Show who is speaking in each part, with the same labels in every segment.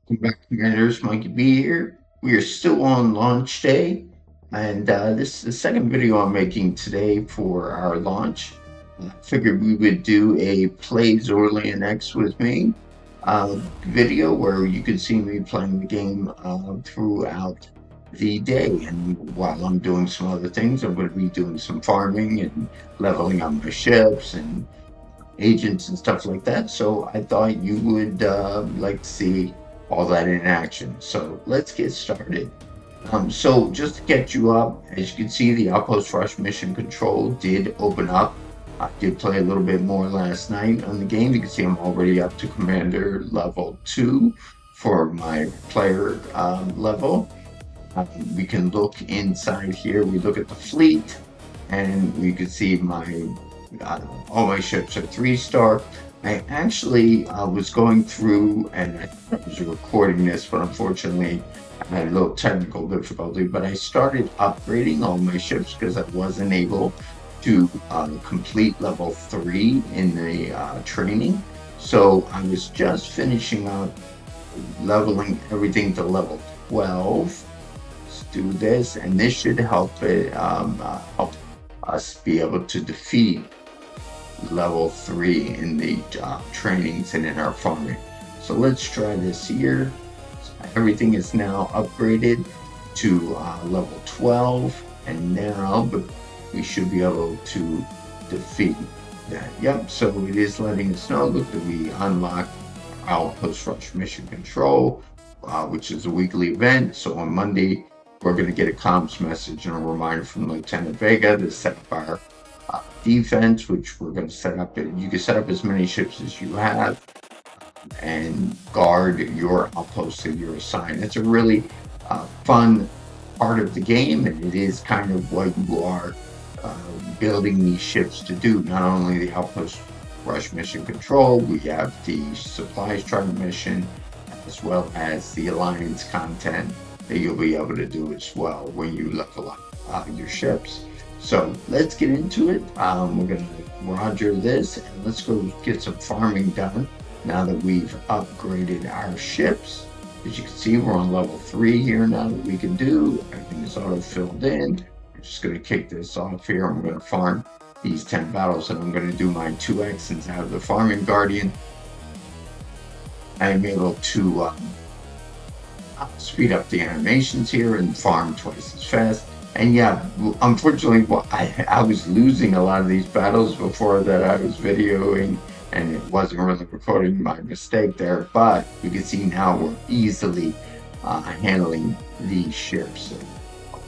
Speaker 1: Welcome back, Commanders. Monkey B here. We are still on launch day, and this is the second video I'm making today for our launch. I figured we would do a play Zorlian-X with me video where you could see me playing the game throughout the day. And while I'm doing some other things, I'm going to be doing some farming and leveling up my ships and agents and stuff like that. So I thought you would like to see all that in action. So let's get started. So just to get you up, as you can see, the Outpost Rush Mission Control did open up. I did play a little bit more last night on the game. You can see I'm already up to Commander level 2 for my player level. We can look inside here. We look at the fleet, and we can see all my ships are 3-star. I actually was going through, and I was recording this, but unfortunately I had a little technical difficulty. But I started upgrading all my ships because I wasn't able to complete level 3 in the training. So I was just finishing up leveling everything to level 12. Let's do this, and this should help us be able to defeat level 3 in the trainings and in our farming. So let's try this here. Everything is now upgraded to level 12, and now we should be able to defeat that. Yep, so it is letting us know. Look, that we unlocked Outpost Rush Mission Control, which is a weekly event. So on Monday, we're going to get a comms message and a reminder from Lieutenant Vega to set up our defense, which we're going to set up. You can set up as many ships as you have and guard your outposts that you're assigned. It's a really fun part of the game, and it is kind of what you are building these ships to do. Not only the Outpost Rush Mission Control, we have the Supplies Tribe mission, as well as the Alliance content that you'll be able to do as well when you level up your ships. So let's get into it. We're going to roger this, and let's go get some farming done now that we've upgraded our ships. As you can see, we're on level 3 here now that we can do. Everything is auto-filled in. I'm just going to kick this off here. I'm going to farm these 10 battles, and I'm going to do my 2x since I have the Farming Guardian. I'm able to speed up the animations here and farm twice as fast. And yeah, unfortunately, I was losing a lot of these battles before that I was videoing, and it wasn't really recording. My mistake there. But you can see now we're easily handling these ships.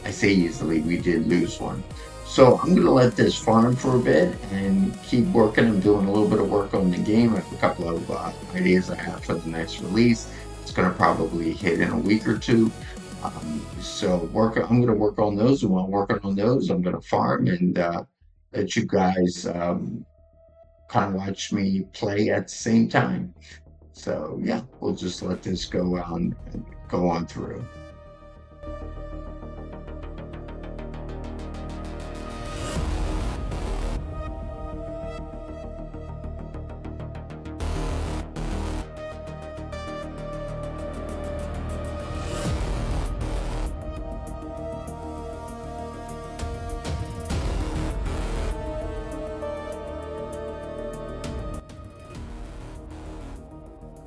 Speaker 1: I say easily, we did lose one. So I'm going to let this farm for a bit and keep working. I'm doing a little bit of work on the game. I have a couple of ideas I have for the next release. It's going to probably hit in a week or two. I'm going to work on those, and while working on those, I'm going to farm and let you guys kind of watch me play at the same time. So yeah, we'll just let this go on through.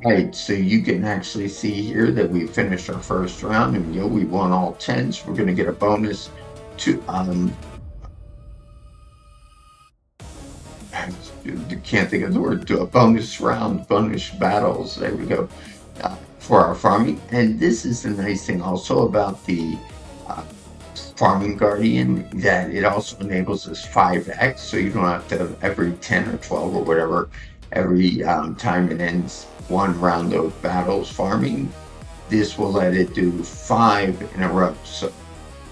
Speaker 1: Right, so you can actually see here that we finished our first round, and we won all 10. So we're going to get a bonus to I can't think of the word, to a bonus round, bonus battles. There we go, for our farming. And this is the nice thing also about the Farming Guardian, that it also enables us 5x, so you don't have to every 10 or 12 or whatever, every time it ends one round of battles farming. This will let it do 5 in a row. So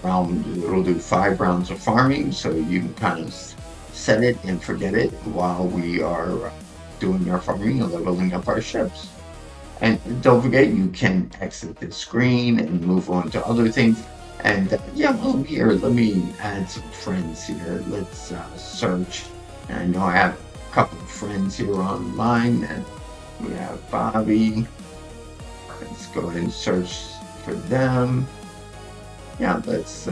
Speaker 1: it'll do 5 rounds of farming, so you can kind of set it and forget it while we are doing our farming and leveling up our ships. And don't forget, you can exit the screen and move on to other things. And yeah, well, here, let me add some friends here. Let's search. And I know I have a couple of friends here online. And we have Bobby. Let's go ahead and search for them. Yeah, let's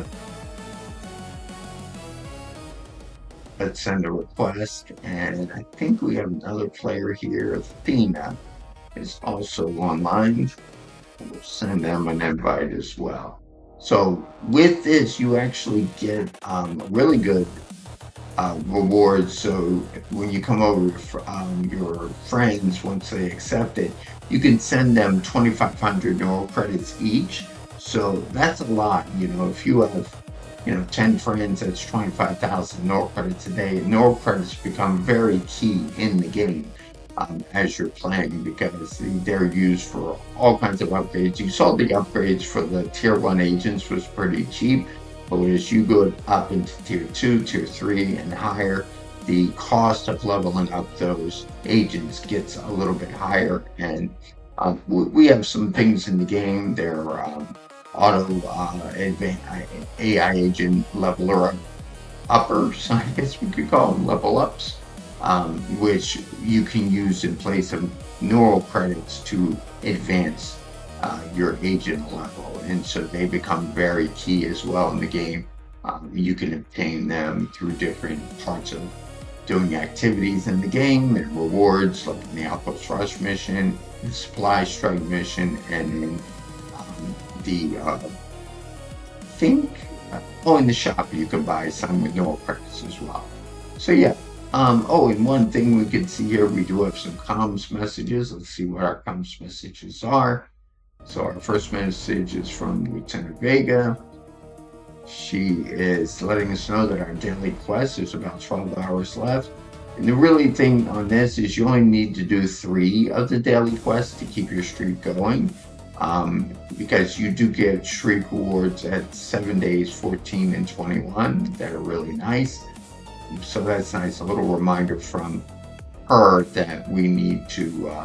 Speaker 1: send a request. And I think we have another player here, Athena, is also online. We'll send them an invite as well. So with this, you actually get really good rewards. So when you come over, your friends, once they accept it, you can send them 2,500 neural credits each. So that's a lot. You know, if you have 10 friends, that's 25,000 neural credits a day. Neural credits become very key in the game as you're playing, because they're used for all kinds of upgrades. You saw the upgrades for the tier 1 agents was pretty cheap, but as you go up into tier 2, tier 3, and higher, the cost of leveling up those agents gets a little bit higher. And we have some things in the game. They're auto AI agent leveler uppers, I guess we could call them level ups, which you can use in place of neural credits to advance your agent level. And so they become very key as well in the game. You can obtain them through different parts of doing activities in the game. There are rewards like in the Outpost Rush mission, the Supply Strike mission, and in the in the shop you can buy some with neural credits as well. So yeah. And one thing we can see here, we do have some comms messages. Let's see what our comms messages are. So our first message is from Lieutenant Vega. She is letting us know that our daily quest is about 12 hours left. And the really thing on this is you only need to do 3 of the daily quests to keep your streak going. Because you do get streak rewards at 7 days, 14, and 21 that are really nice. So that's nice. A little reminder from her that we need to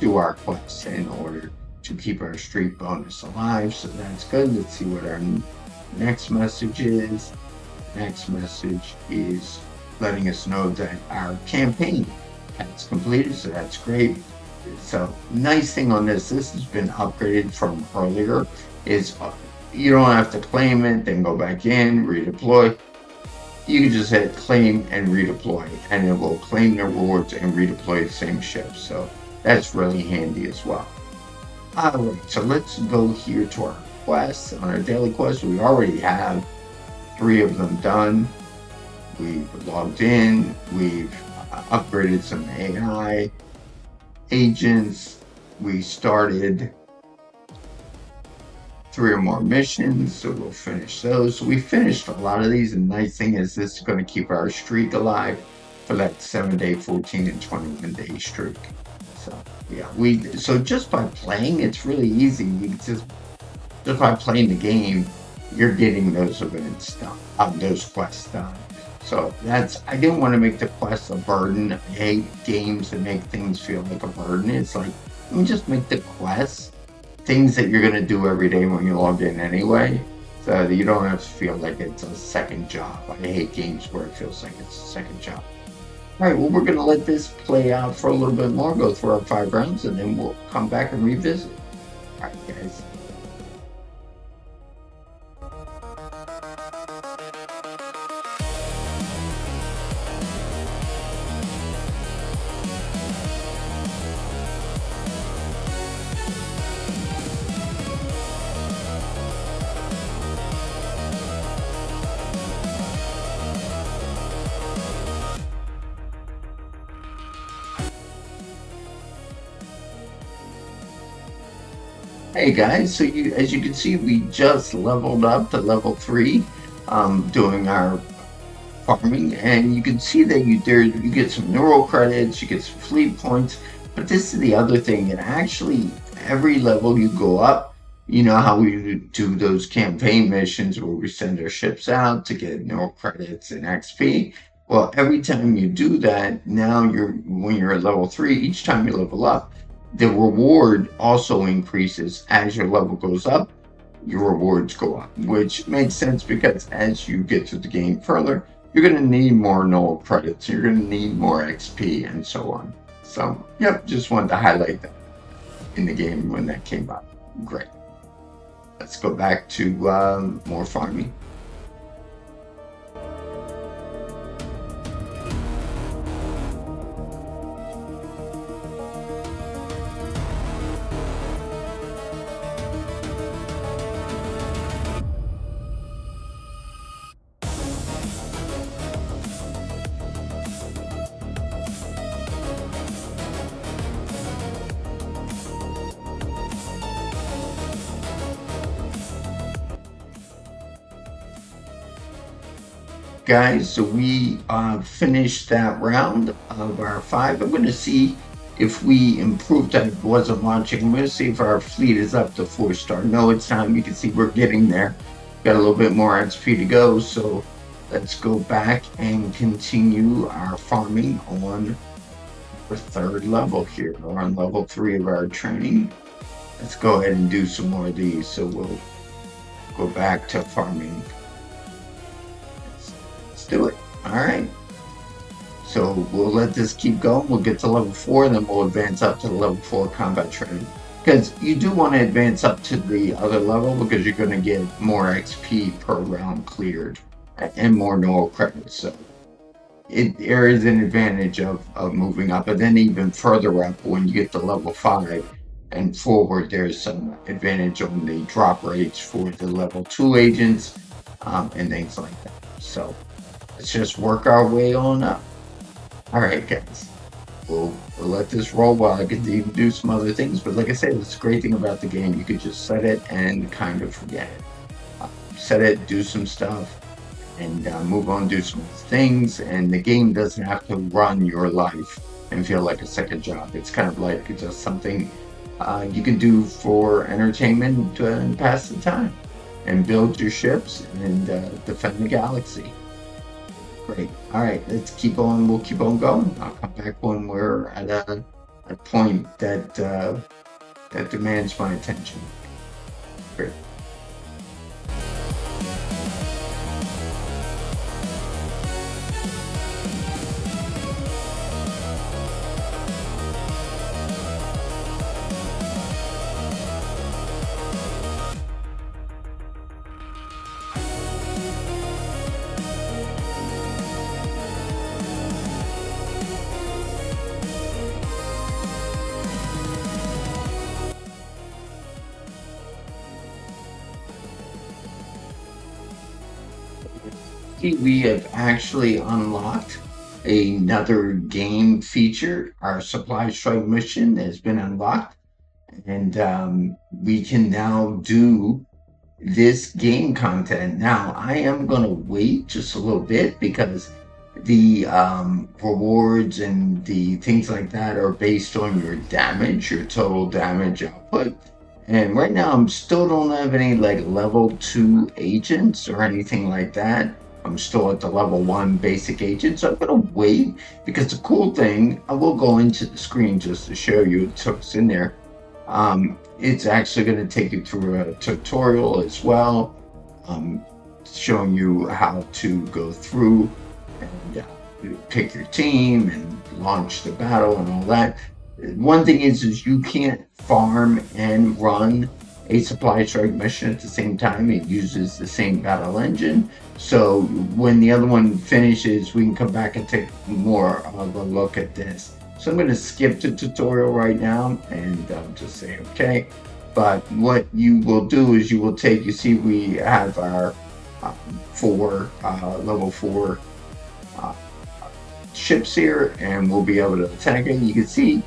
Speaker 1: do our quests in order to keep our streak bonus alive. So that's good. Let's see what our next message is. Next message is letting us know that our campaign has completed. So that's great. So nice thing on this has been upgraded from earlier, is you don't have to claim it, then go back in, redeploy. You can just hit claim and redeploy, and it will claim the rewards and redeploy the same ship. So that's really handy as well. Alright, so let's go here to our quests. On our daily quests, we already have 3 of them done. We've logged in, we've upgraded some AI agents, we started 3 or more missions, so we'll finish those. So we finished a lot of these, and the nice thing is this is going to keep our streak alive for that 7-day, 14, and 21-day streak. So yeah, so just by playing, it's really easy. You just by playing the game, you're getting those events done, those quests done. So I didn't want to make the quest a burden. I hate games that make things feel like a burden. It's like, let me just make the quests things that you're going to do every day when you log in anyway, so that you don't have to feel like it's a second job. I hate games where it feels like it's a second job. All right, well, we're going to let this play out for a little bit more, go through our 5 rounds, and then we'll come back and revisit. All right, guys. Hey guys, so as you can see, we just leveled up to level 3, doing our farming, and you can see that you get some neural credits, you get some fleet points. But this is the other thing, and actually every level you go up, you know how we do those campaign missions where we send our ships out to get neural credits and XP. Well, every time you do that, now when you're at level 3, each time you level up, the reward also increases. As your level goes up, your rewards go up, which makes sense because as you get through the game further, you're going to need more null credits, you're going to need more XP, and so on. So, yep, just wanted to highlight that. in the game when that came out. Great. Let's go back to more farming. Guys, so we finished that round of our 5. I'm going to see if we improved. I wasn't watching. I'm going to see if our fleet is up to 4-star. No, it's time. You can see we're getting there. Got a little bit more XP to go, so let's go back and continue our farming on our 3rd level here. We're on level 3 of our training. Let's go ahead and do some more of these. So we'll go back to farming. Let's do it. All right. So we'll let this keep going. We'll get to level 4, then we'll advance up to the level 4 combat training. Because you do want to advance up to the other level because you're going to get more XP per round cleared and more Noel credits. So there is an advantage of moving up, and then even further up when you get to level 5 and forward, there's some advantage on the drop rates for the level 2 agents and things like that. So let's just work our way on up. All right, guys. We'll let this roll while I can even do some other things. But like I said, it's a great thing about the game. You could just set it and kind of forget it. Set it, do some stuff, and move on, do some things. And the game doesn't have to run your life and feel like a second job. It's kind of like just something you can do for entertainment and pass the time and build your ships and defend the galaxy. Great. All right, let's keep on. We'll keep on going. I'll come back when we're at a point that that demands my attention. Great. We have actually unlocked another game feature. Our supply strike mission has been unlocked, and we can now do this game content. Now, I am going to wait just a little bit because the rewards and the things like that are based on your damage, your total damage output. And right now, I'm still don't have any like level 2 agents or anything like that. I'm still at the level 1 basic agent, so I'm gonna wait because the cool thing, I will go into the screen just to show you, it's in there. It's actually going to take you through a tutorial as well, showing you how to go through and pick your team and launch the battle and all that. One thing is you can't farm and run a supply strike mission at the same time. It uses the same battle engine. So when the other one finishes, we can come back and take more of a look at this. So I'm going to skip the tutorial right now and just say okay. But what you will do is you will take, you see we have our level 4 ships here, and we'll be able to attack it. You can see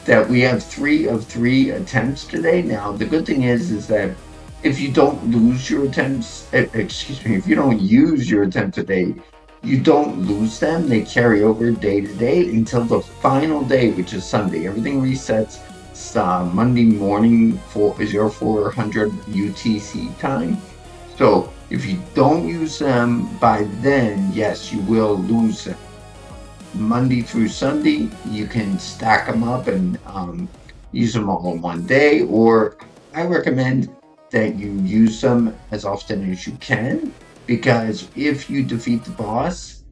Speaker 1: that we have 3 of 3 attempts today. Now the good thing is that if you don't lose your attempts, if you don't use your attempt today, you don't lose them. They carry over day to day until the final day, which is Sunday. Everything resets Monday morning for 0400 UTC time. So if you don't use them by then, yes, you will lose them. Monday through Sunday, you can stack them up and use them all in one day, or I recommend that you use them as often as you can, because if you defeat the boss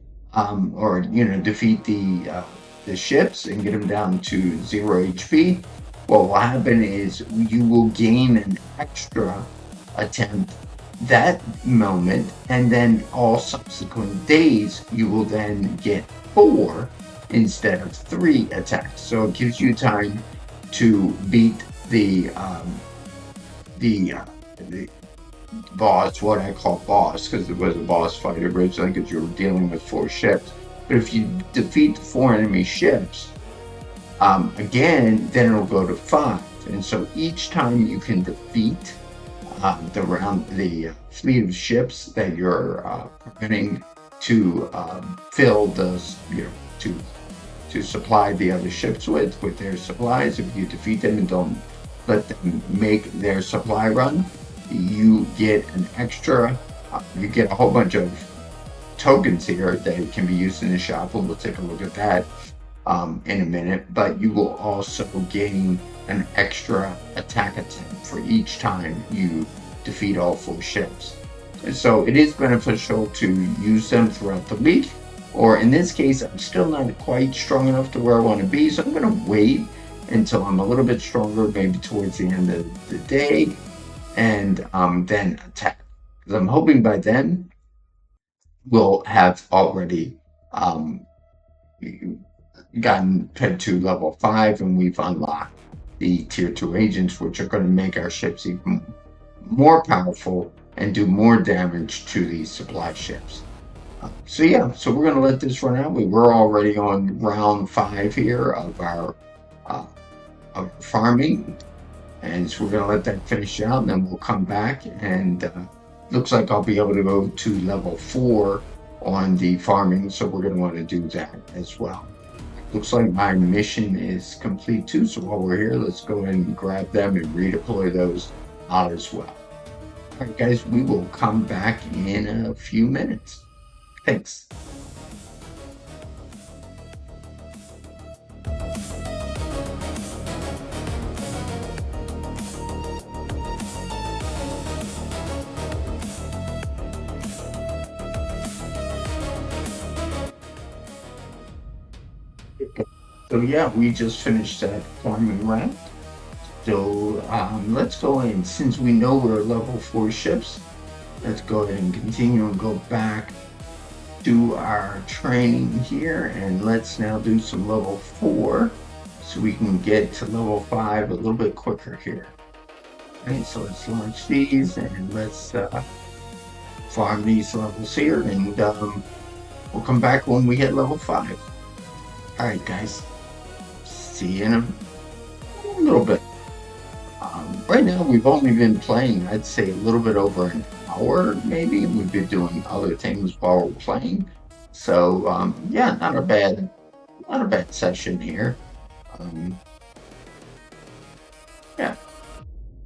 Speaker 1: or defeat the ships and get them down to 0 HP, what will happen is you will gain an extra attempt that moment, and then all subsequent days you will then get 4 instead of 3 attacks. So it gives you time to beat the boss, what I call boss, because it was a boss fight originally, because you were dealing with 4 ships. But if you defeat the 4 enemy ships, again, then it'll go to 5. And so each time you can defeat the fleet of ships that you're preventing to fill those, to supply the other ships with their supplies. If you defeat them and don't let them make their supply run, you get an extra, you get a whole bunch of tokens here that can be used in the shop, and we'll take a look at that in a minute. But you will also gain an extra attack attempt for each time you defeat all 4 ships. And so it is beneficial to use them throughout the week, or in this case, I'm still not quite strong enough to where I want to be, so I'm going to wait until I'm a little bit stronger, maybe towards the end of the day, and then attack. Because I'm hoping by then we'll have already gotten to level 5, and we've unlocked the tier 2 agents, which are going to make our ships even more powerful and do more damage to these supply ships. So we're going to let this run out. We're already on round 5 here of our farming, and so we're going to let that finish out, and then we'll come back, and looks like I'll be able to go to level 4 on the farming, so we're going to want to do that as well. Looks like my mission is complete too, so while we're here, let's go ahead and grab them and redeploy those out as well. All right, guys, we will come back in a few minutes. Thanks. So we just finished that farming round. So let's go in, since we know we're level 4 ships, let's go ahead and continue and go back to our training here, and let's now do some level 4 so we can get to level 5 a little bit quicker here. Okay, so let's launch these, and let's farm these levels here, and we'll come back when we hit level 5. Alright guys, see you in a little bit. Right now we've only been playing, I'd say, a little bit over an hour maybe. We've been doing other things while we're playing. So not a bad session here. Not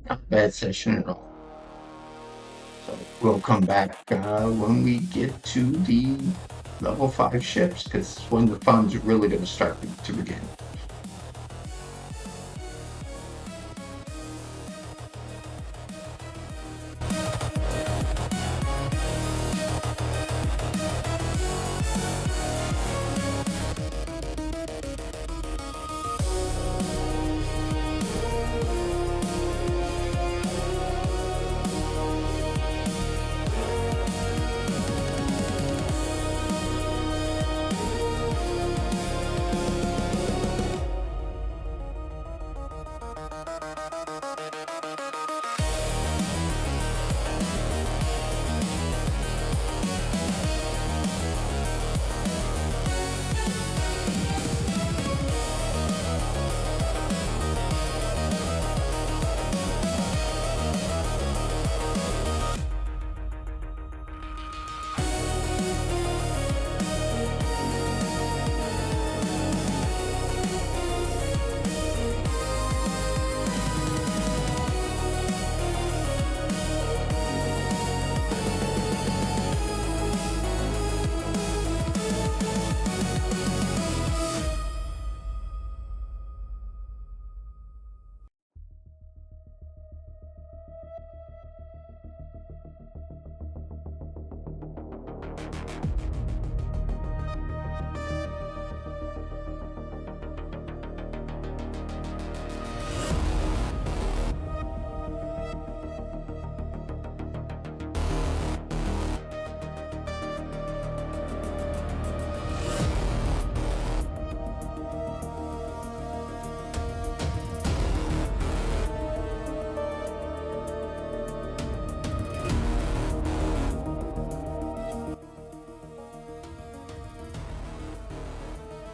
Speaker 1: a bad session at all. So we'll come back when we get to the level 5 ships, because when the fun's really going to start to begin.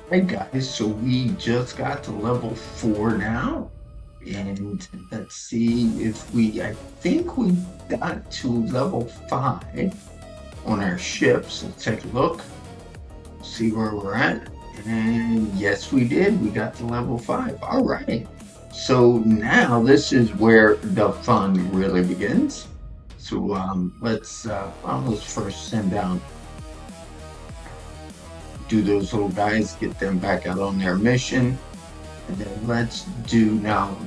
Speaker 1: Hey guys, so we just got to level 4 now, and let's see if I think we got to level 5 on our ships. Let's take a look, see where we're at, and yes, we did. We got to level 5. All right, so now this is where the fun really begins. So let's first send down, do those little guys, get them back out on their mission. And then let's do now,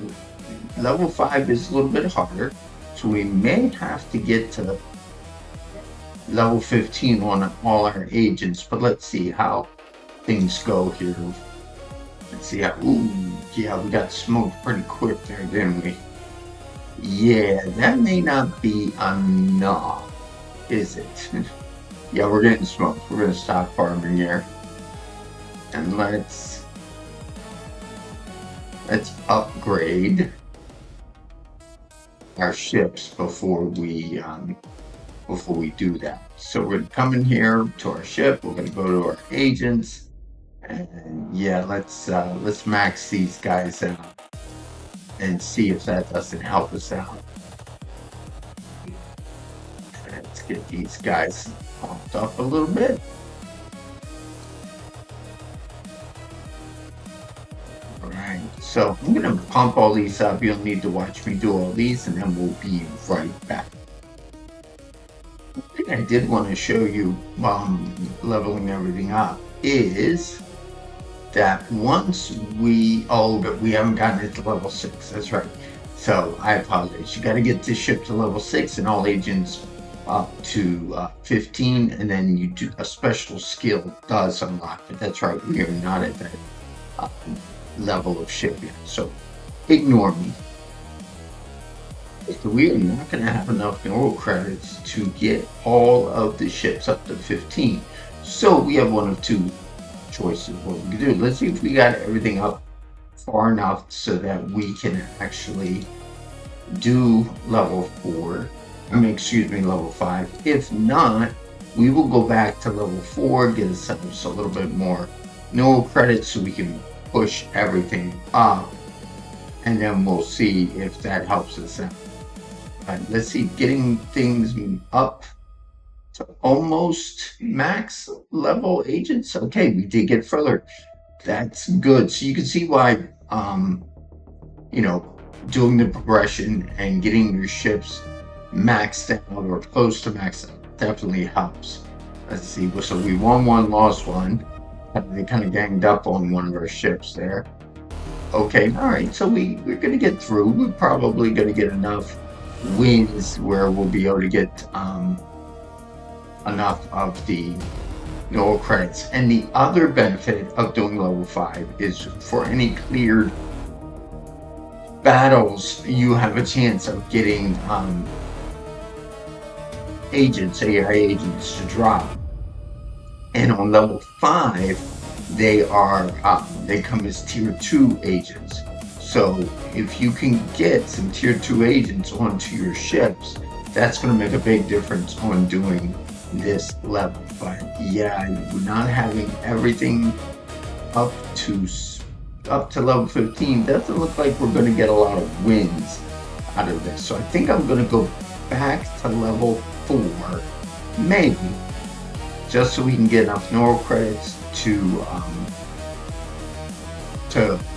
Speaker 1: level 5 is a little bit harder, so we may have to get to level 15 on all our agents, but let's see how things go here. Let's see how, ooh, yeah, we got smoked pretty quick there, didn't we? Yeah, that may not be enough, is it? Yeah, we're getting smoked. We're gonna stop farming here. And let's upgrade our ships before we do that. So we're coming here to our ship. We're going to go to our agents, and yeah, let's max these guys out and see if that doesn't help us out. Let's get these guys pumped up a little bit. Alright, so I'm going to pump all these up. You'll need to watch me do all these, and then we'll be right back. One thing I did want to show you while I'm leveling everything up is that once we haven't gotten it to level 6. That's right. So I apologize. You got to get this ship to level 6 and all agents up to 15, and then you do a special skill does unlock it. That's right. We are not at that level of ship yet, so ignore me. So we are not going to have enough neural credits to get all of the ships up to 15. So we have one of two choices what we can do. Let's see if we got everything up far enough so that we can actually do level 4. Level 5. If not, we will go back to level 4, get ourselves a little bit more neural credits so we can push everything up, and then we'll see if that helps us out. Let's see, getting things up to almost max level agents. Okay, we did get further. That's good. So you can see why, doing the progression and getting your ships maxed out or close to maxed out definitely helps. Let's see. So we won one, lost one. They kind of ganged up on one of our ships there. Okay, all right. So we're going to get through. We're probably going to get enough wins where we'll be able to get enough of the neural credits. And the other benefit of doing level 5 is for any cleared battles, you have a chance of getting agents, AI agents, to drop. And on level 5, they come as tier 2 agents. So if you can get some tier 2 agents onto your ships, that's going to make a big difference on doing this level. But yeah, not having everything up to level 15 doesn't look like we're going to get a lot of wins out of this. So I think I'm going to go back to level 4, maybe, just so we can get enough neural credits to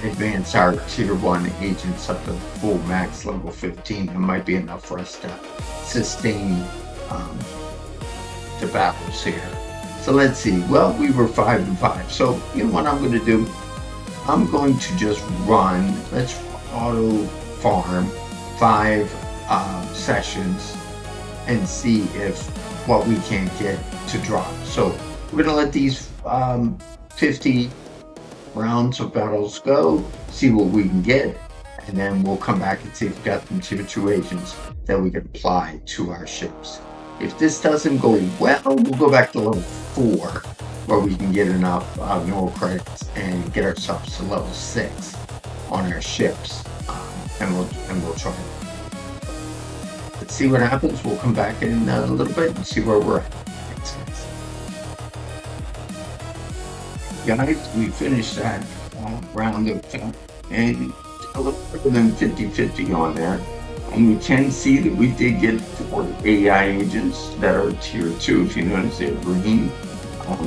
Speaker 1: advance our tier 1 agents up to full max level 15. It might be enough for us to sustain the battles here. So let's see. Well, we were 5 and 5. So you know what I'm going to do? I'm going to just run. Let's auto farm 5 sessions and see if what we can get to drop. So we're going to let these 50 rounds of battles go, see what we can get, and then we'll come back and see if we've got some tier 2 agents that we can apply to our ships. If this doesn't go well, we'll go back to level 4, where we can get enough neural credits and get ourselves to level 6 on our ships, and we'll try it. Let's see what happens. We'll come back in a little bit and see where we're at. Thanks, guys. Guys, we finished that round of and a little better than 50-50 on that. And we can see that we did get 4 AI agents that are tier 2. If you notice, they're green.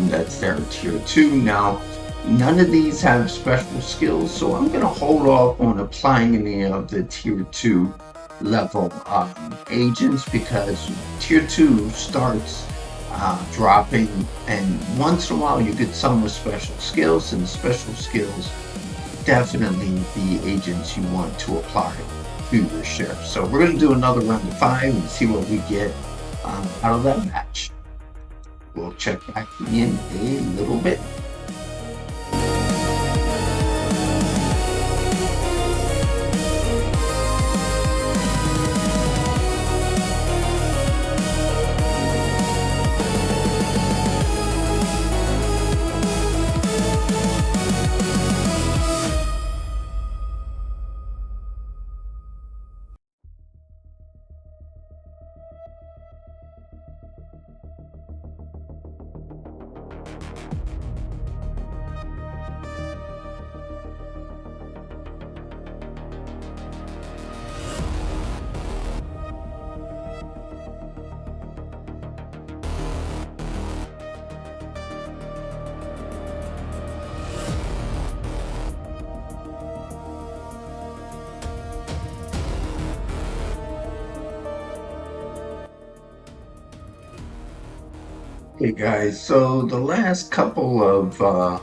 Speaker 1: That's their tier 2. Now, none of these have special skills, so I'm going to hold off on applying any of the tier 2 level agents because tier 2 starts dropping, and once in a while you get some with special skills, and special skills definitely the agents you want to apply to your ship. So we're going to do another round of 5 and see what we get out of that match. We'll check back in a little bit. Hey guys, so the last couple of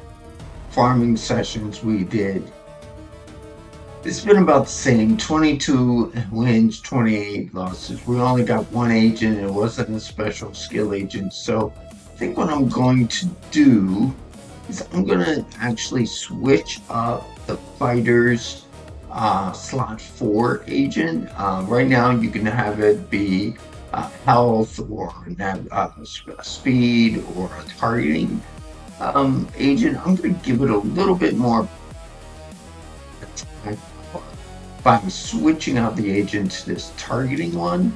Speaker 1: farming sessions we did, it's been about the same, 22 wins, 28 losses. We only got 1 agent, it wasn't a special skill agent, so I think what I'm going to do is I'm going to actually switch up the fighters slot 4 agent. Right now you can have it be health or speed or a targeting agent. I'm going to give it a little bit more attack by switching out the agent to this targeting one,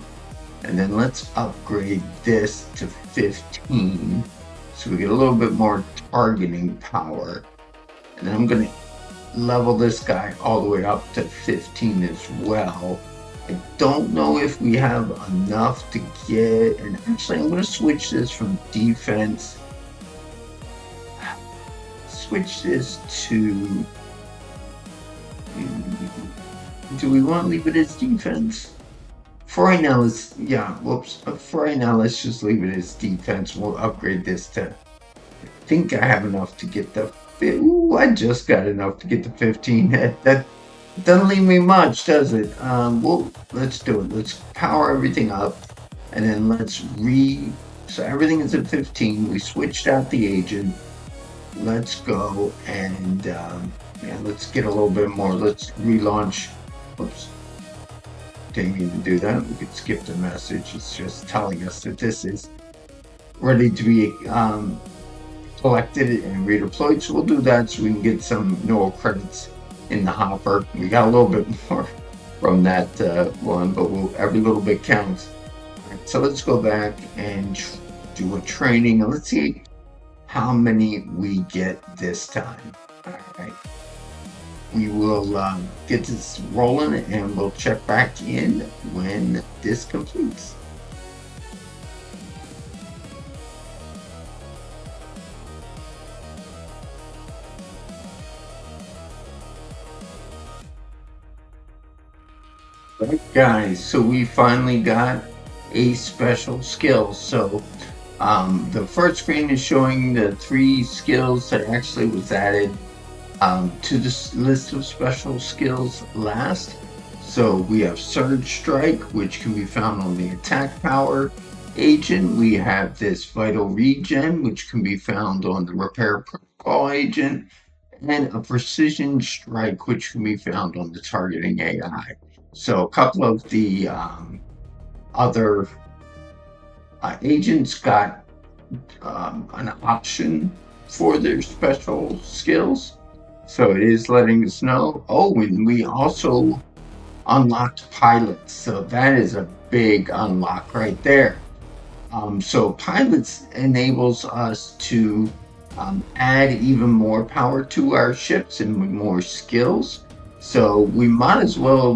Speaker 1: and then let's upgrade this to 15 so we get a little bit more targeting power, and then I'm going to level this guy all the way up to 15 as well. I don't know if we have enough to get, and actually I'm going to switch this from defense, switch this to, do we want to leave it as defense? For right now, let's, for right now, let's just leave it as defense. We'll upgrade this to, I think I have enough to get the, ooh, I just got enough to get the 15. That doesn't leave me much, does it? Well, let's do it. Let's power everything up, and then let's so everything is at 15. We switched out the agent. Let's go and let's get a little bit more. Let's relaunch. Oops, didn't mean to do that. We could skip the message. It's just telling us that this is ready to be collected and redeployed. So we'll do that so we can get some no credits in the hopper. We got a little bit more from that one, but every little bit counts. Right, so let's go back and do a training, and let's see how many we get this time. All right, we will get this rolling, and we'll check back in when this completes. Right, guys, so we finally got a special skill. So the first screen is showing the 3 skills that actually was added to this list of special skills last. So we have Surge Strike, which can be found on the attack power agent. We have this Vital Regen, which can be found on the Repair Protocol agent, and a Precision Strike, which can be found on the Targeting AI. So a couple of the other agents got an option for their special skills. So it is letting us know. Oh, and we also unlocked pilots. So that is a big unlock right there. So pilots enables us to add even more power to our ships and more skills. So we might as well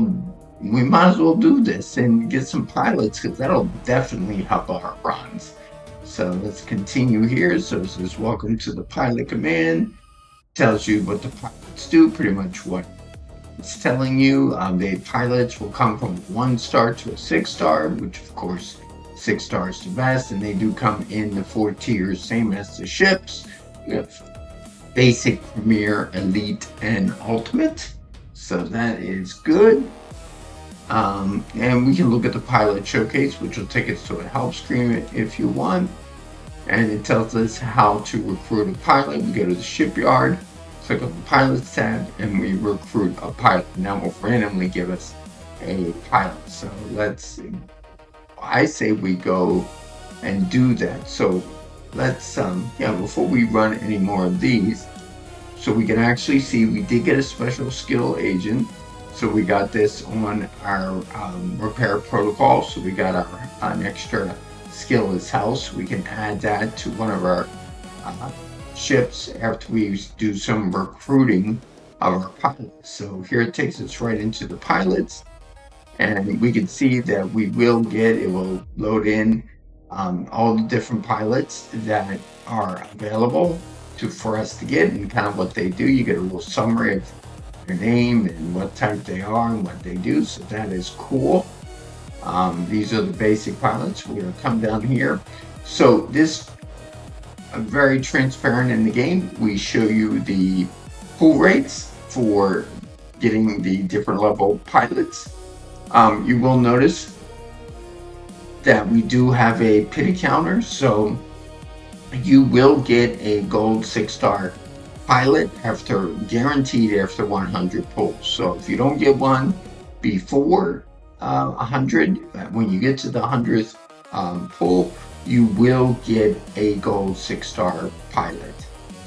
Speaker 1: do this and get some pilots, because that'll definitely help our runs. So let's continue here. So it says, welcome to the pilot command. Tells you what the pilots do, pretty much what it's telling you. The pilots will come from 1 star to a 6 star, which of course 6 star is the best, and they do come in the 4 tiers, same as the ships. We have basic, premier, elite, and ultimate. So that is good. And we can look at the pilot showcase, which will take us to a help screen if you want. And it tells us how to recruit a pilot. We go to the shipyard, click on the pilots tab, and we recruit a pilot. Now will randomly give us a pilot. So I say we go and do that. So let's, before we run any more of these, so we can actually see we did get a special skill agent. So we got this on our repair protocol. So we got an extra skill as health. We can add that to one of our ships after we do some recruiting of our pilots. So here it takes us right into the pilots, and we can see that it will load in all the different pilots that are available for us to get, and kind of what they do. You get a little summary of their name and what type they are and what they do. So that is cool. These are the basic pilots. We're going to come down here. So this very transparent in the game. We show you the pull rates for getting the different level pilots. You will notice that we do have a pity counter, so you will get a gold 6-star pilot guaranteed after 100 pulls. So if you don't get one before 100, when you get to the 100th pull, you will get a gold 6-star pilot.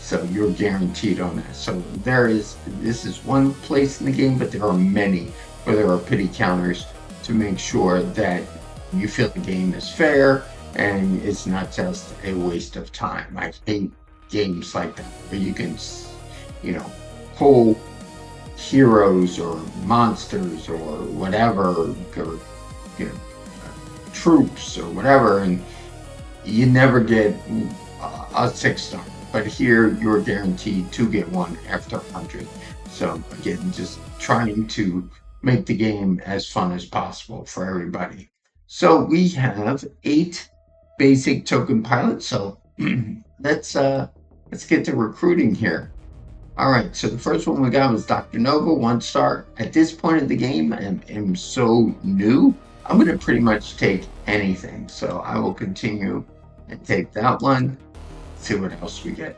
Speaker 1: So you're guaranteed on that. So this is one place in the game, but there are many where there are pity counters to make sure that you feel the game is fair and it's not just a waste of time. I hate games like that where you can, pull heroes or monsters or whatever, or troops or whatever, and you never get a 6-star. But here you're guaranteed to get one after 100. So again, just trying to make the game as fun as possible for everybody. So we have 8 basic token pilots. So let's get to recruiting here. All right, so the first one we got was Dr. Nova, 1-star. At this point in the game, I'm so new, I'm going to pretty much take anything. So I will continue and take that one. See what else we get.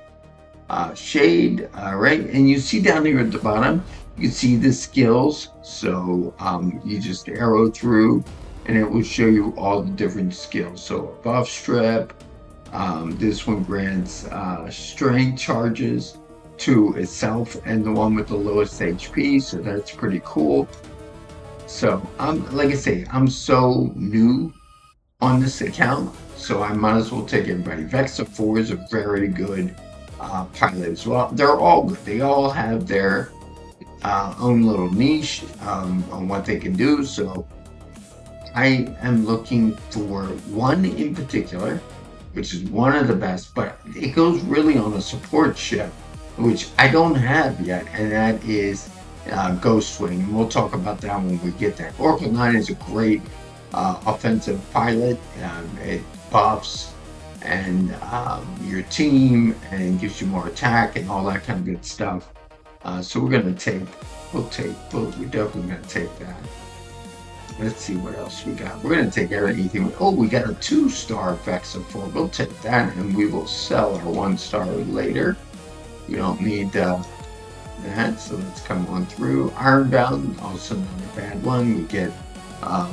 Speaker 1: Shade, right? And you see down here at the bottom, you see the skills. So you just arrow through and it will show you all the different skills. So buff strip, this one grants strength charges to itself and the one with the lowest HP. So that's pretty cool. So like I say, I'm so new on this account, so I might as well take everybody. Vexa 4 is a very good pilot as well. They're all good. They all have their own little niche on what they can do. So I am looking for one in particular, which is one of the best, but it goes really on a support ship, which I don't have yet, and that is Ghostwing. And we'll talk about that when we get there. Oracle 9 is a great offensive pilot. It buffs and your team and gives you more attack and all that kind of good stuff. So we're definitely gonna take that. Let's see what else we got. We're gonna take everything. Oh, we got a 2-star Vexa 4. We'll take that, and we will sell our 1-star later. We don't need that, so let's come on through. Ironbound, also not a bad one. We get a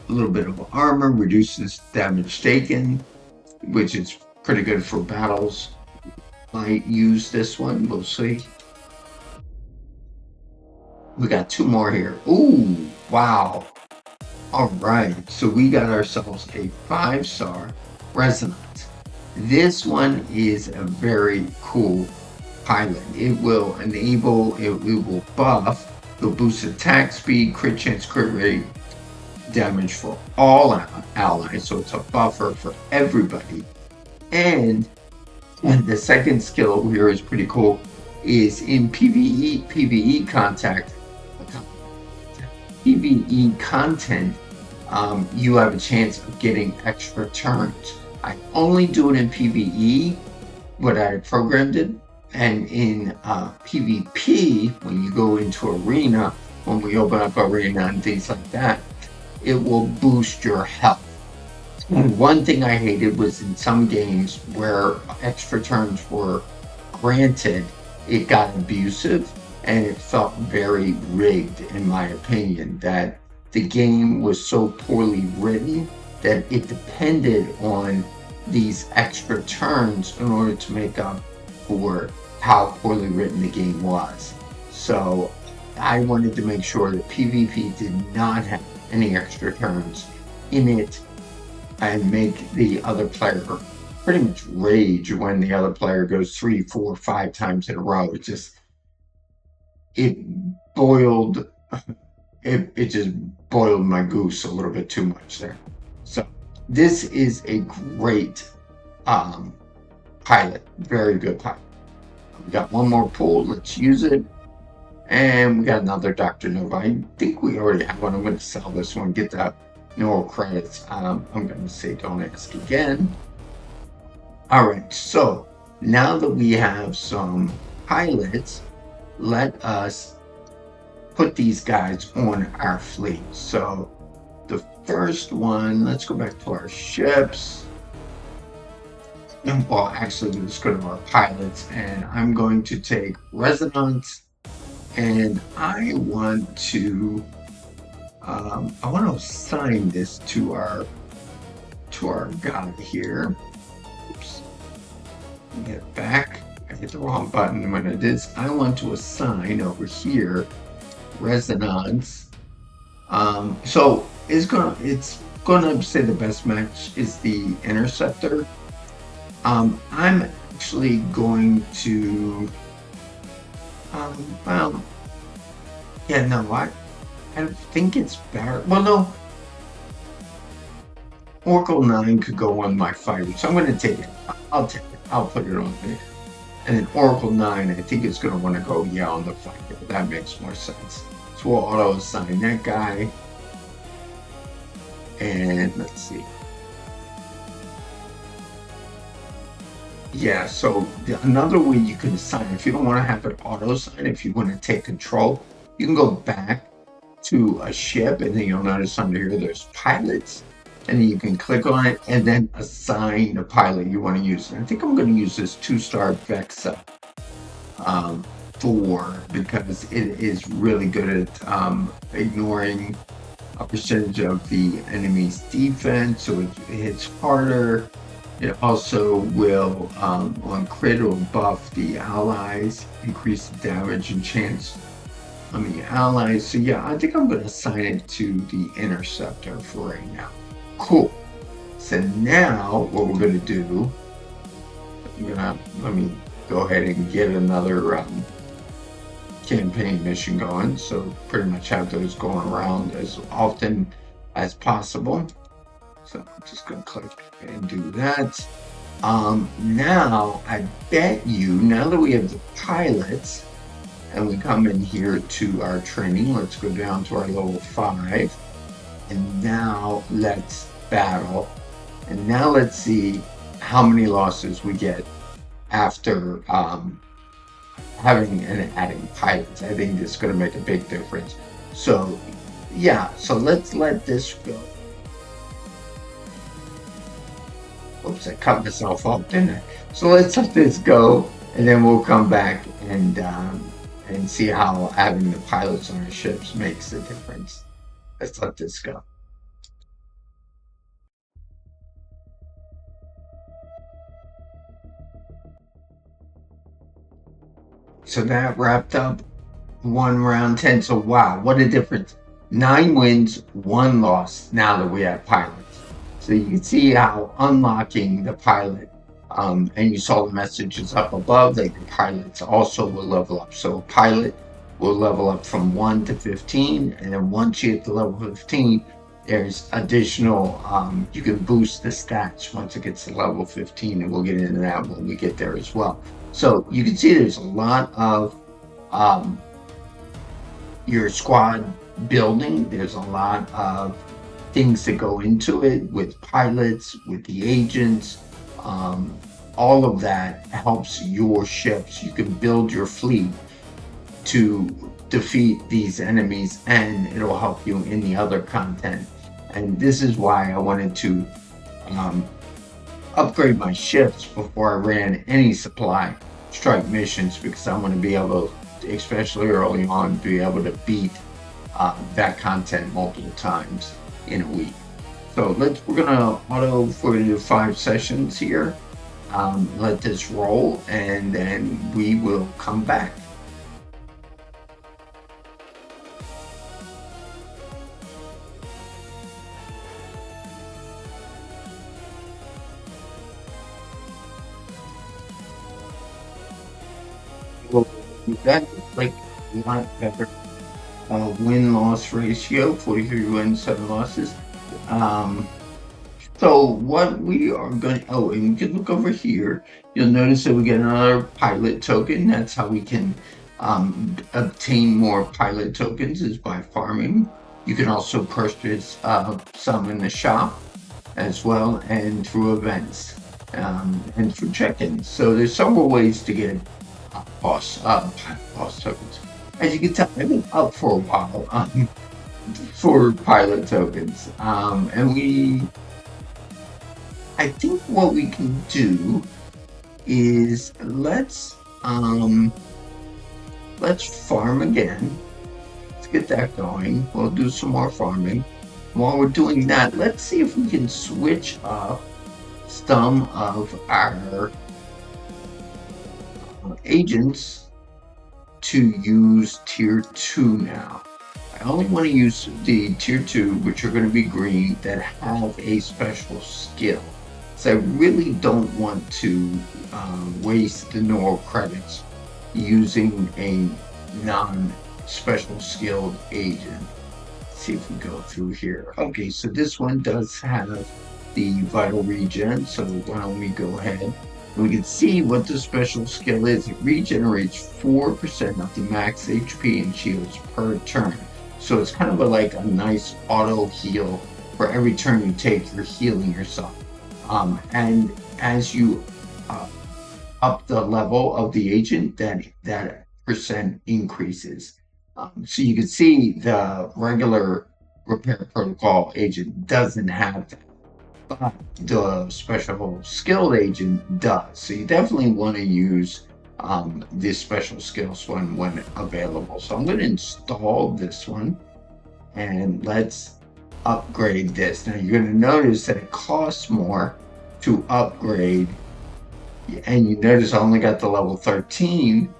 Speaker 1: little bit of armor, reduces damage taken, which is pretty good for battles. Might use this one, we'll see. We got 2 more here. Ooh, wow. All right, so we got ourselves a 5-star Resonant. This one is a very cool pilot. It will will buff, it'll boost attack speed, crit chance, crit rate, damage for all allies. So it's a buffer for everybody. And the second skill here is pretty cool. Is in PVE content, you have a chance of getting extra turns. I only do it in PVE, what I programmed it, and in PvP, when you go into arena, when we open up arena and things like that, it will boost your health. And one thing I hated was in some games where extra turns were granted, it got abusive and it felt very rigged, in my opinion, that the game was so poorly written that it depended on these extra turns in order to make up for how poorly written the game was. So I wanted to make sure that PvP did not have any extra turns in it and make the other player pretty much rage when the other player goes 3, 4, 5 times in a row. It boiled it just boiled my goose a little bit too much there. So this is a great pilot, very good pilot. We got one more pool, let's use it. And we got another Dr. Nova. I think we already have one. I'm going to sell this one, get that no credits. I'm going to say don't ask again. All right, so now that we have some pilots, let us put these guys on our fleet. So the first one, let's go back to our ships. Well, actually, let's go to our pilots, and I'm going to take Resonance, and I want to assign this to our guy here. Oops. Get back. I hit the wrong button when it is. I want to assign over here Resonance. So it's gonna say the best match is the Interceptor. I'm actually going to yeah, no, I think it's better. Well, no, Oracle 9 could go on my fighter, so I'm going to take it. I'll take it. I'll put it on there. And then Oracle 9, I think it's going to want to go, yeah, on the fighter. That makes more sense. So we'll auto-assign that guy. And let's see. Yeah, so another way you can assign, if you don't want to have it auto-assign, if you want to take control, you can go back to a ship, and then you'll notice under here there's pilots, and then you can click on it and then assign the pilot you want to use. And I think I'm going to use this 2-star Vexa 4 because it is really good at ignoring a percentage of the enemy's defense, so it hits harder. It also will, on crit, will buff the allies, increase the damage and chance on the allies. So yeah, I think I'm going to assign it to the Interceptor for right now. Cool. So now what we're going to do, let me go ahead and get another campaign mission going. So pretty much have those going around as often as possible. So I'm just going to click and do that. Now, I bet you, now that we have the pilots, and we come in here to our training, let's go down to our level 5. And now let's battle. And now let's see how many losses we get after having and adding pilots. I think this is going to make a big difference. So, yeah, so let's let this go. Oops, I cut myself off, didn't I? So let's let this go, and then we'll come back and see how having the pilots on our ships makes a difference. Let's let this go. So that wrapped up 1 round 10. So wow, what a difference. 9 wins, 1 loss now that we have pilots. So you can see how unlocking the pilot And you saw the messages up above that your pilots also will level up. So a pilot will level up from 1 to 15, and then once you hit the level 15, there's additional, you can boost the stats once it gets to level 15, and we'll get into that when we get there as well. So you can see there's a lot of um, your squad building. There's a lot of things that go into it with pilots, with the agents. Um, all of that helps your ships. You can build your fleet to defeat these enemies, and it'll help you in the other content. And this is why I wanted to um, upgrade my ships before I ran any supply strike missions, because I want to be able to, especially early on, be able to beat that content multiple times in a week. So we're gonna auto for the 5 sessions here. Let this roll, and then we will come back. Well, that looks like a lot better win-loss ratio, 43 wins, 7 losses. So what we are going, oh, and you can look over here. You'll notice that we get another pilot token. That's how we can obtain more pilot tokens, is by farming. You can also purchase some in the shop as well, and through events and through check-ins. So there's several ways to get boss tokens. As you can tell, I've been up for a while for pilot tokens, and I think what we can do is let's farm again. Let's get that going. We'll do some more farming. While we're doing that, let's see if we can switch up some of our agents to use tier 2 now. I only want to use the tier 2, which are going to be green, that have a special skill. So I really don't want to waste the neural credits using a non-special skilled agent. Let's see if we go through here. Okay, so this one does have the vital regen, so why don't we go ahead. We can see what the special skill is. It regenerates 4% of the max HP and shields per turn. So it's kind of like a nice auto heal. For every turn you take, you're healing yourself. And as you up the level of the agent, that percent increases. So you can see the regular repair protocol agent doesn't have that, but the special skilled agent does. So you definitely want to use this special skills one when available. So I'm going to install this one, and let's upgrade this. Now you're going to notice that it costs more to upgrade, and you notice I only got the level 13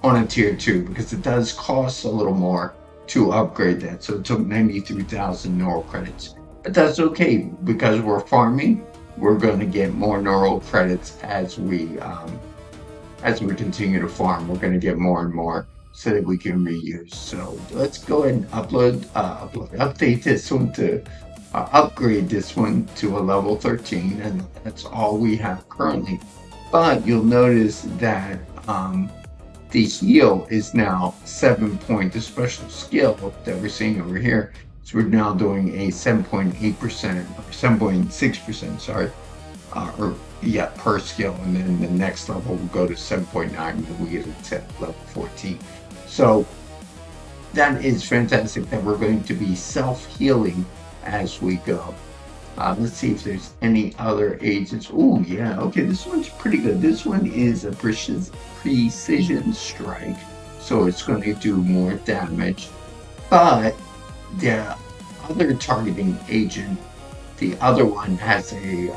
Speaker 1: on a tier 2 because it does cost a little more to upgrade that. So it took 93,000 neural credits, but that's okay because we're farming. We're going to get more neural credits as we continue to farm. We're going to get more and more so that we can reuse. So let's go ahead and update this one to upgrade this one to a level 13, and that's all we have currently. But you'll notice that the heal is now 7 point, the special skill that we're seeing over here. So we're now doing a 7.8%, or 7.6%, sorry, per skill, and then the next level will go to 7.9 when we get to level 14. So that is fantastic that we're going to be self-healing as we go. Let's see if there's any other agents. Oh yeah, okay, this one's pretty good. This one is a precision strike, so it's going to do more damage. But the other targeting agent, the other one has a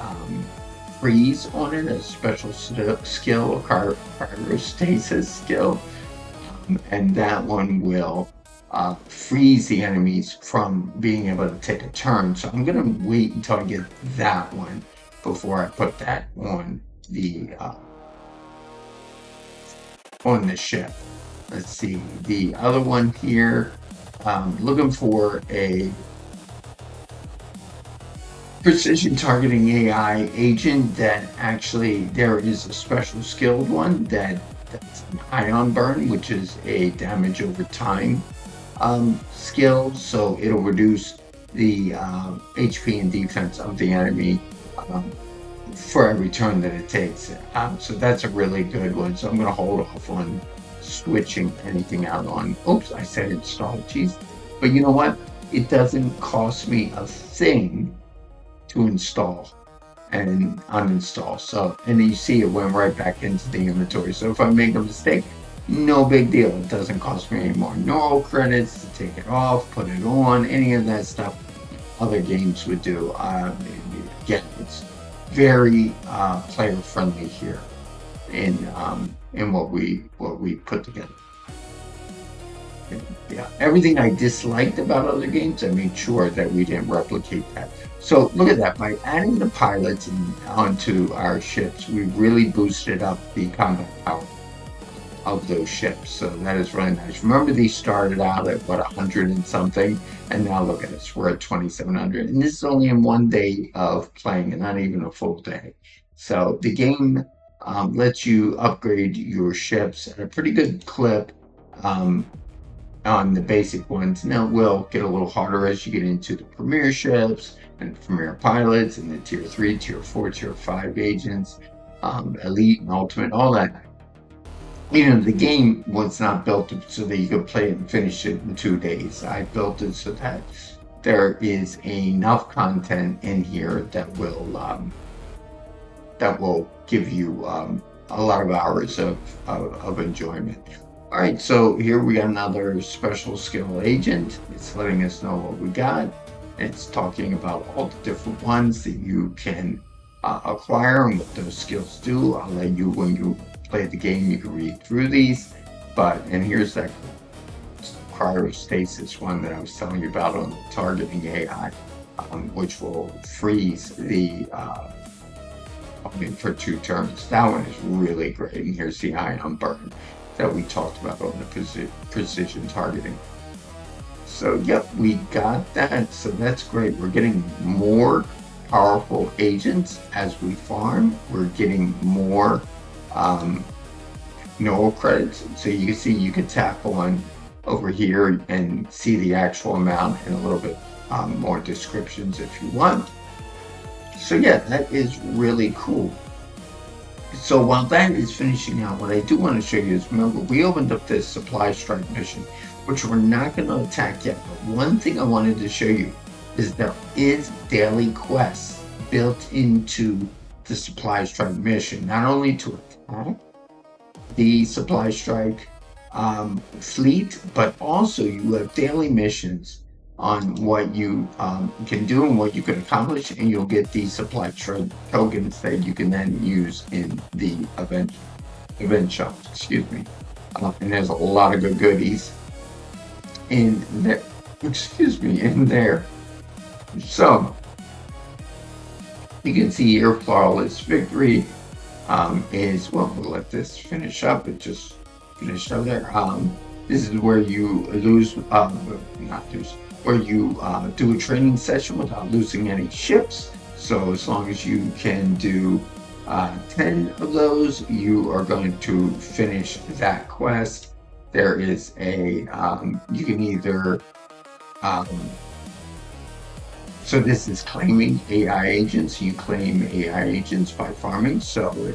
Speaker 1: freeze on it, a special skill, a cryostasis skill, and that one will freeze the enemies from being able to take a turn. So I'm going to wait until I get that one before I put that on on the ship. Let's see, the other one here, looking for a precision targeting AI agent that actually, there is a special skilled one that's an ion burn, which is a damage over time skill, so it'll reduce the HP and defense of the enemy for every turn that it takes. So that's a really good one. So I'm going to hold off on switching anything out on. Oops, I said install. Geez. But you know what? It doesn't cost me a thing to install and uninstall. So, and you see it went right back into the inventory. So if I make a mistake, no big deal. It doesn't cost me any more neural credits to take it off, put it on, any of that stuff other games would do. Again, it's very player friendly here in what we put together. Yeah, everything I disliked about other games, I made sure that we didn't replicate that. So look at that, by adding the pilots onto our ships, we really boosted up the combat power of those ships. So that is really nice. Remember, these started out at what, 100 and something, and now look at us, we're at 2,700. And this is only in one day of playing, and not even a full day. So the game lets you upgrade your ships at a pretty good clip on the basic ones. Now it will get a little harder as you get into the premier ships and premier pilots and the tier 3, tier 4, tier 5 agents, elite and ultimate, all that. You know, the game was not built so that you could play it and finish it in 2 days. I built it so that there is enough content in here that will give you a lot of hours of enjoyment. All right, so here we got another special skill agent. It's letting us know what we got. It's talking about all the different ones that you can acquire and what those skills do. I'll let you, when you play the game, you can read through these. And here's that cryostasis one that I was telling you about on the targeting AI, which will freeze the opponent for 2 turns. That one is really great. And here's the ion burn that we talked about on the precision targeting. So yep, we got that. So that's great. We're getting more powerful agents as we farm. We're getting more neural credits. So you can see, you can tap on over here and see the actual amount and a little bit more descriptions if you want. So yeah, that is really cool. So while that is finishing out, what I do want to show you is, remember, we opened up this supply strike mission, which we're not going to attack yet. But one thing I wanted to show you is there is daily quests built into the supply strike mission, not only to attack the supply strike fleet, but also you have daily missions on what you can do and what you can accomplish, and you'll get these supply tokens that you can then use in the event shops. Excuse me. And there's a lot of good goodies in there. In there. So you can see here, flawless victory is, well, we'll let this finish up. It just finished up there. This is where you lose, not lose, where you do a training session without losing any ships. So as long as you can do 10 of those, you are going to finish that quest. There is a, you can either, so this is claiming AI agents. You claim AI agents by farming, so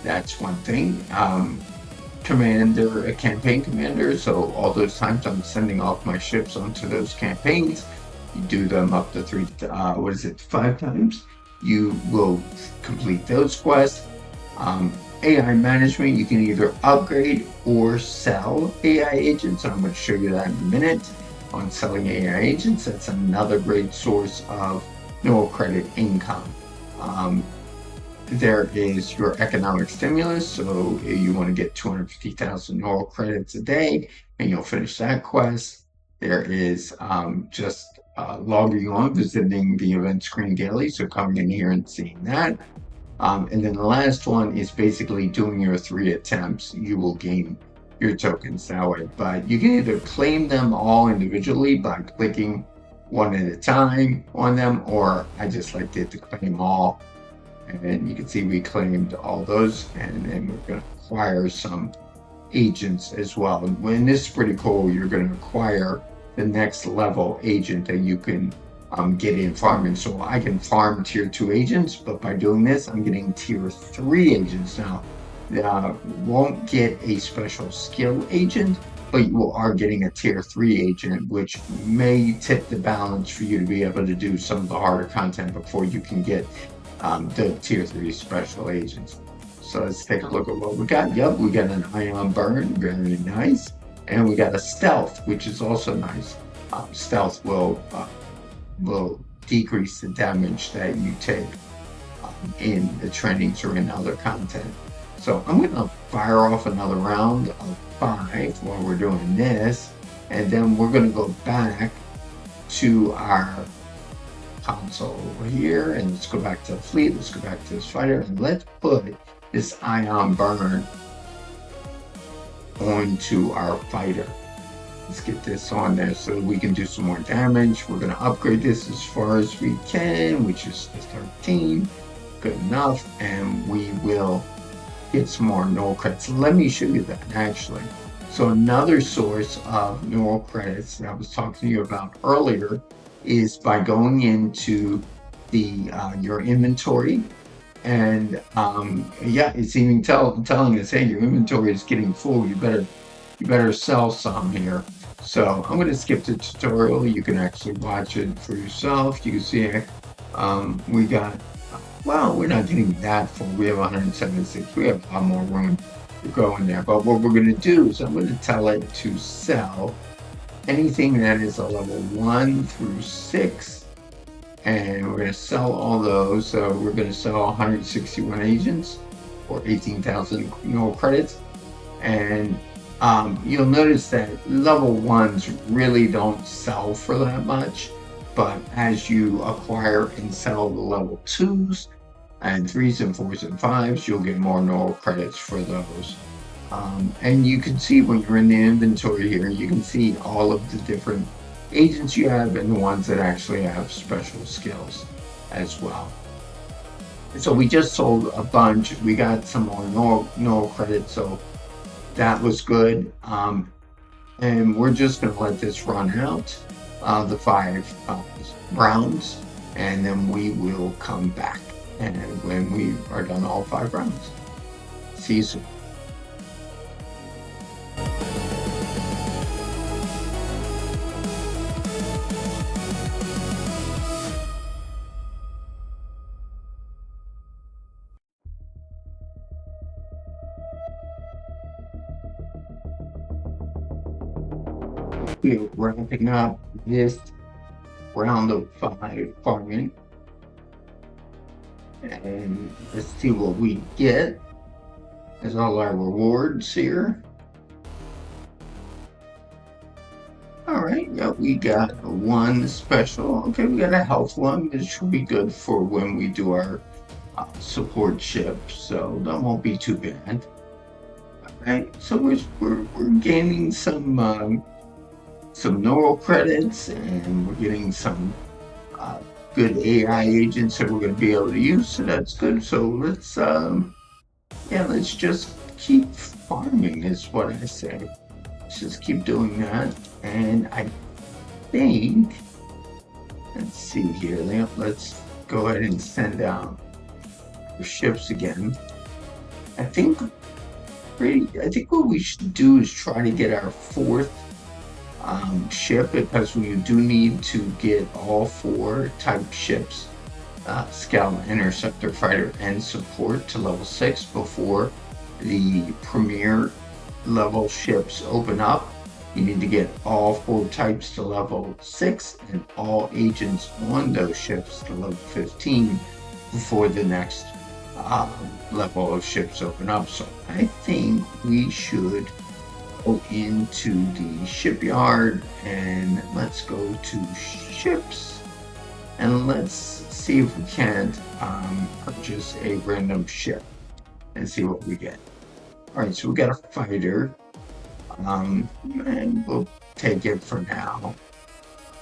Speaker 1: that's one thing. Commander, a campaign commander, so all those times I'm sending off my ships onto those campaigns, you do them up to 5 times, you will complete those quests. AI management, you can either upgrade or sell AI agents, and I'm going to show you that in a minute. On selling AI agents, that's another great source of neural credit income. There is your economic stimulus, so you want to get 250,000 neural credits a day, and you'll finish that quest. There is logging on, visiting the event screen daily, so coming in here and seeing that. And then the last one is basically doing your 3 attempts. You will gain your tokens that way. But you can either claim them all individually by clicking one at a time on them, or I just like to claim all. And you can see we claimed all those, and then we're going to acquire some agents as well. And when this is pretty cool, you're going to acquire the next level agent that you can get in farming. So I can farm tier 2 agents, but by doing this, I'm getting tier 3 agents now. Won't get a special skill agent, but you are getting a tier 3 agent, which may tip the balance for you to be able to do some of the harder content before you can get the tier 3 special agents. So let's take a look at what we got. Yep, we got an ion burn, very nice. And we got a stealth, which is also nice. Stealth will decrease the damage that you take in the trainings or in other content. So I'm going to fire off another round of 5 while we're doing this, and then we're going to go back to our console over here, and let's go back to the fleet, let's go back to this fighter, and let's put this ion burn onto our fighter. Let's get this on there so that we can do some more damage. We're going to upgrade this as far as we can, which is 13. Good enough. And we will get some more neural credits. Let me show you that, actually. So another source of neural credits that I was talking to you about earlier is by going into the your inventory. And yeah, it's even telling us, hey, your inventory is getting full. You better sell some here. So I'm going to skip the tutorial. You can actually watch it for yourself. You can see we got, well, we're not getting that full. We have 176. We have a lot more room to go in there. But what we're going to do is I'm going to tell it to sell anything that is a level 1 through 6. And we're going to sell all those. So we're going to sell 161 agents for 18,000 neural credits. And you'll notice that level 1s really don't sell for that much, but as you acquire and sell the level 2s and 3s and 4s and 5s, you'll get more neural credits for those. And you can see when you're in the inventory here, you can see all of the different agents you have and the ones that actually have special skills as well. So we just sold a bunch. We got some more neural credits, so that was good. And we're just going to let this run out, the 5 rounds, and then we will come back and when we are done all 5 rounds. See you soon. We're wrapping up this round of 5 farming, and let's see what we get as all our rewards here. All right, yeah, we got 1 special. Okay, we got a health one. This should be good for when we do our support ship, so that won't be too bad. All right, so we're gaining some neural credits, and we're getting some good AI agents that we're going to be able to use, so that's good. So let's let's just keep farming is what I say. Let's just keep doing that. And I think, let's see here, let's go ahead and send out the ships again. I think what we should do is try to get our 4th ship, because we do need to get all 4 type ships, Scout, Interceptor, Fighter, and Support to level 6 before the premier level ships open up. You need to get all 4 types to level 6 and all agents on those ships to level 15 before the next level of ships open up. So I think we should go into the shipyard, and let's go to ships. And let's see if we can't purchase a random ship and see what we get. All right, so we got a fighter, and we'll take it for now.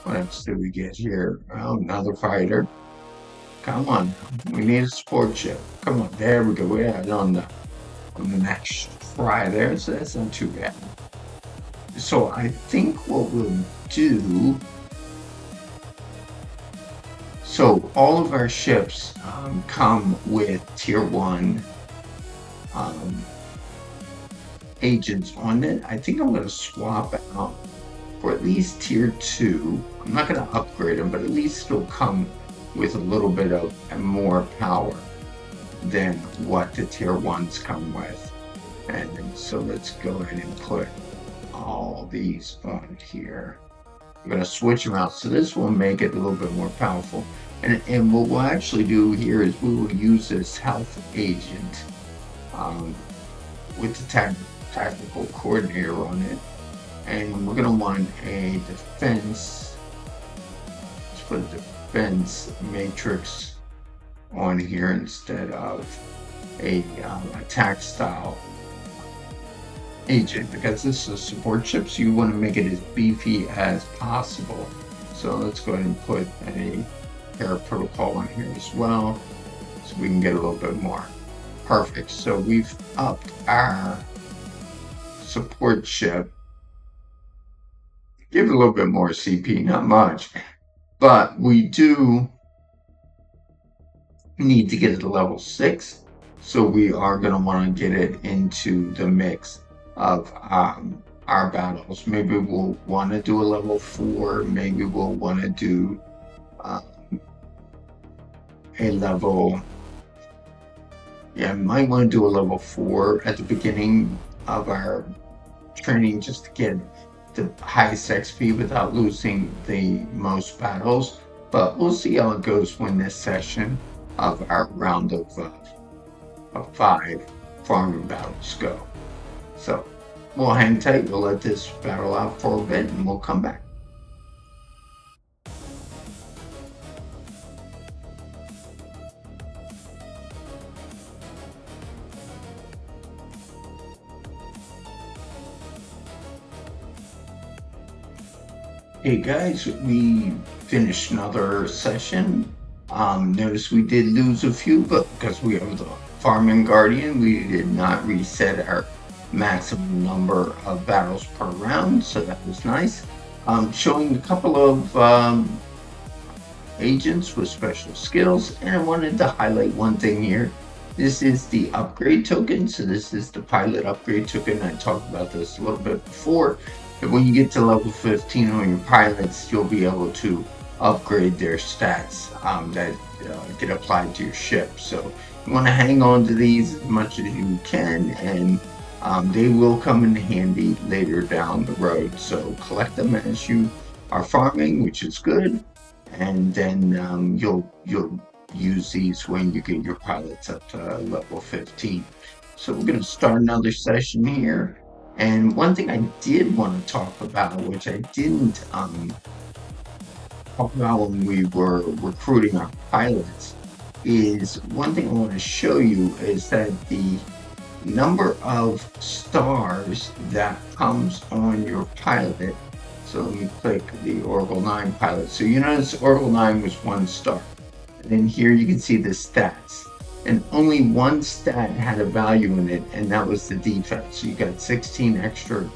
Speaker 1: What else do we get here? Oh, another fighter. Come on, we need a sport ship. Come on, there we go. We had it on the next try there, so that's not too bad. So I think what we'll do. So all of our ships come with tier 1 agents on it. I think I'm going to swap out for at least tier 2. I'm not going to upgrade them, but at least it'll come with a little bit of more power than what the tier 1s come with. And so let's go ahead and put all these on here. I'm going to switch them out. So this will make it a little bit more powerful. And what we'll actually do here is we will use this health agent with the tactical coordinator on it. And we're going to want a defense. Let's put a defense matrix on here instead of a attack style agent, because this is a support ship, so you want to make it as beefy as possible. So let's go ahead and put a air protocol on here as well, so we can get a little bit more. Perfect. So we've upped our support ship. Give it a little bit more CP, not much, but we do need to get it to level 6. So we are going to want to get it into the mix of our battles. Maybe we'll want to do a level 4. Maybe we'll want to do a level. Yeah, might want to do a level 4 at the beginning of our training just to get the highest XP without losing the most battles. But we'll see how it goes when this session of our round of 5 farming battles go. So we'll hang tight. We'll let this battle out for a bit and we'll come back. Hey guys, we finished another session. Notice we did lose a few, but because we have the Farming Guardian, we did not reset our maximum number of battles per round, so that was nice. Showing a couple of agents with special skills, and I wanted to highlight one thing here. This is the upgrade token, so this is the pilot upgrade token. I talked about this a little bit before. But when you get to level 15 on your pilots, you'll be able to upgrade their stats that get applied to your ship. So you want to hang on to these as much as you can, and they will come in handy later down the road. So collect them as you are farming, which is good, and then you'll use these when you get your pilots up to level 15. So we're going to start another session here. And one thing I did want to talk about, which I didn't talk about when we were recruiting our pilots, is one thing I want to show you is that the number of stars that comes on your pilot. So let me click the Oracle 9 pilot. So you notice Oracle 9 was 1 star. And then here you can see the stats. And only one stat had a value in it, and that was the defense. So you got 16 extra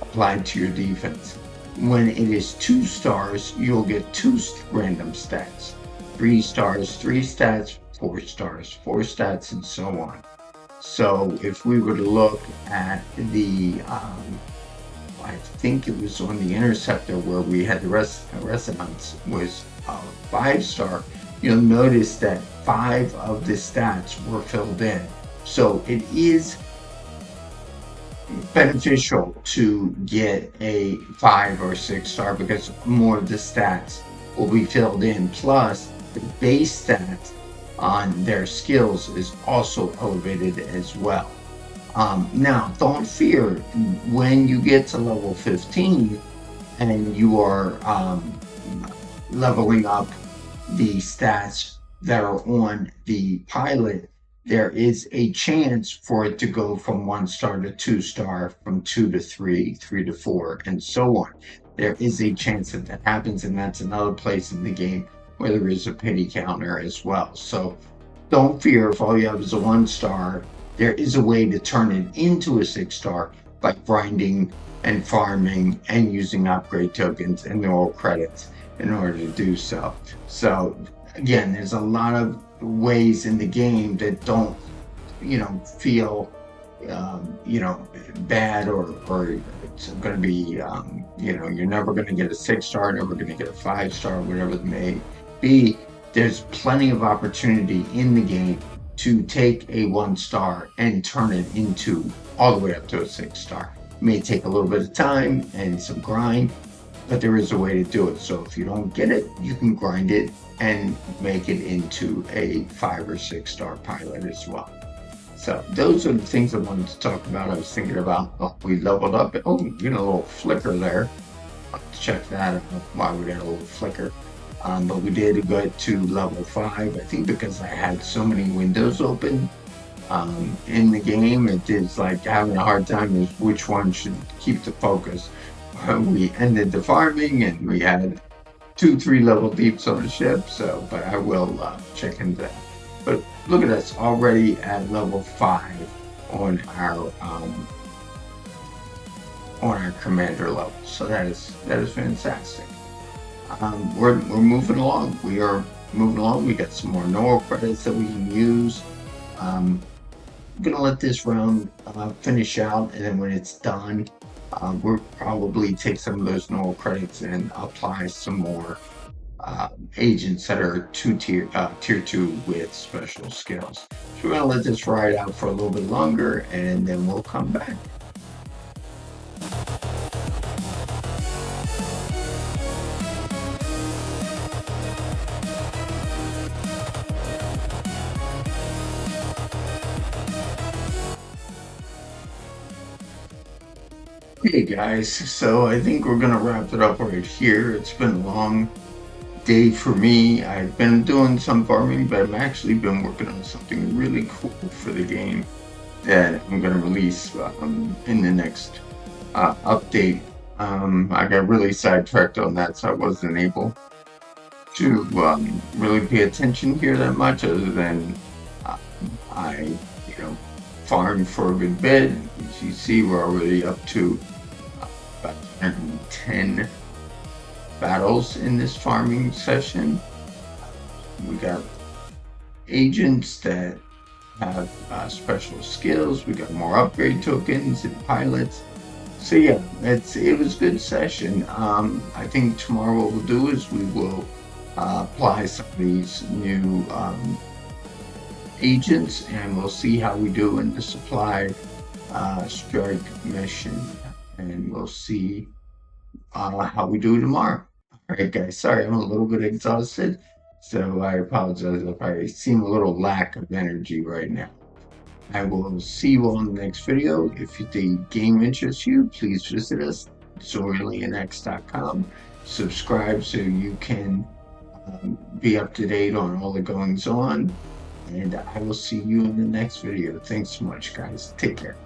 Speaker 1: applied to your defense. When it is 2 stars, you'll get 2 random stats. 3 stars, 3 stats, 4 stars, 4 stats, and so on. So if we were to look at the, I think it was on the Interceptor where we had the Resonance was 5 star, you'll notice that 5 of the stats were filled in. So it is beneficial to get a 5 or 6 star because more of the stats will be filled in. Plus, the base stats on their skills is also elevated as well. Now, don't fear, when you get to level 15 and you are leveling up the stats that are on the pilot, there is a chance for it to go from 1 star to 2 star, from 2 to 3, 3 to 4, and so on. There is a chance that that happens, and that's another place in the game where there is a pity counter as well. So don't fear if all you have is a 1 star. There is a way to turn it into a 6 star by grinding and farming and using upgrade tokens and neural credits in order to do so. So again, there's a lot of ways in the game that don't, feel, bad, or it's going to be, you're never going to get a 6 star, never going to get a 5 star, whatever it may be. There's plenty of opportunity in the game to take a 1 star and turn it into all the way up to a 6 star. It may take a little bit of time and some grind, but there is a way to do it. So if you don't get it, you can grind it and make it into a 5 or 6 star pilot as well. So those are the things I wanted to talk about. I was thinking about, we leveled up. Oh, we got a little flicker there. Let's check that out, why we got a little flicker. But we did get to level 5, I think, because I had so many windows open in the game. It is like having a hard time with which one should keep the focus. We ended the farming and we had 2-3 level deeps on the ship. So, but I will check into that. But look at us, already at level 5 on our commander level. So that is fantastic. We're moving along. We are moving along. We got some more neural credits that we can use. I'm gonna let this round finish out, and then when it's done, we'll probably take some of those neural credits and apply some more agents that are tier 2 with special skills. So we're gonna let this ride out for a little bit longer, and then we'll come back. Hey guys, so I think we're gonna wrap it up right here. It's been a long day for me. I've been doing some farming, but I've actually been working on something really cool for the game that I'm gonna release in the next update. I got really sidetracked on that, so I wasn't able to really pay attention here that much, other than I farmed for a good bit. As you see, we're already up to about 110 battles in this farming session. We got agents that have special skills. We got more upgrade tokens and pilots. So yeah, it was a good session. I think tomorrow what we'll do is we will apply some of these new agents, and we'll see how we do in the supply strike mission, and we'll see how we do tomorrow. All right, guys, sorry, I'm a little bit exhausted, so I apologize if I seem a little lack of energy right now. I will see you on the next video. If the game interests you, please visit us, Zorlian-X.com. Subscribe so you can be up to date on all the goings on. And I will see you in the next video. Thanks so much, guys. Take care.